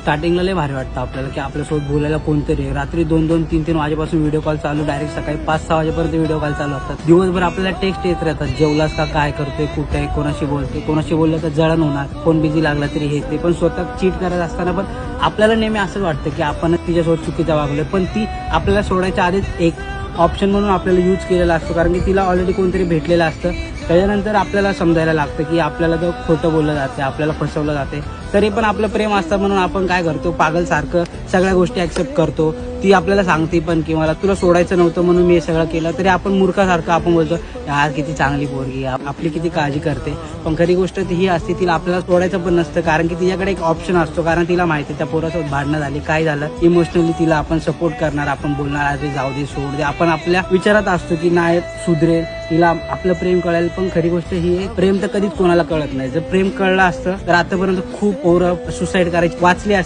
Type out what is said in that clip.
स्टार्टिंगला लय भारी वाटतं आपल्याला की आपल्यासोबत बोलायला कोणतरी आहे. रात्री 2-2, 3-3 वाजेपासून व्हिडिओ कॉल चालू, डायरेक्ट सकाळी 5-6 वाजेपर्यंत व्हिडिओ कॉल चालू असतात. दिवसभर आपल्याला टेक्स्ट येत राहतात, जेवलास का, काय करतोय, कुठे आहे, कोणाशी बोलते, कोणाशी बोललं तर जळण होणार, कोण बिझी लागला तरी हे ते. पण स्वतः चीट करत असताना पण आपल्याला नेहमी असं वाटतं की आपण तिच्यासोबत चुकीचं वागलोय, पण ती आपल्याला सोडायच्या आधीच एक ऑप्शन म्हणून आपल्याला यूज केलेला असतो, कारण की तिला ऑलरेडी कोणतरी भेटलेलं असतं. त्याच्यानंतर आपल्याला समजायला लागतं की आपल्याला तर खोटं बोललं जाते, आपल्याला फसवलं जाते. तरी पण आपलं प्रेम असतं म्हणून आपण काय करतो, पागलसारखं सगळ्या गोष्टी ॲक्सेप्ट करतो. ती आपल्याला सांगते पण की मला तुला सोडायचं नव्हतं म्हणून मी हे सगळं केलं, तरी आपण मूर्खासारखं आपण बोलतो यार किती चांगली पोरगी, आपली किती काळजी करते. पण खरी गोष्ट ती ही असते, तिला आपल्याला सोडायचं पण नसतं, कारण की तिच्याकडे एक ऑप्शन असतो. कारण तिला माहिती आहे त्या पोरासोबत भांडणं झाली, काय झालं, इमोशनली तिला आपण सपोर्ट करणार, आपण बोलणार अरे जाऊ दे, सोड दे. आपण आपल्या विचारात असतो की नाही सुधरेल, तिला आपलं प्रेम कळेल. पण खरी गोष्ट ही आहे, प्रेम तर कधीच कोणाला कळत नाही. जर प्रेम कळलं असतं तर आतापर्यंत खूप पोरं सुसाईड करायची वाचली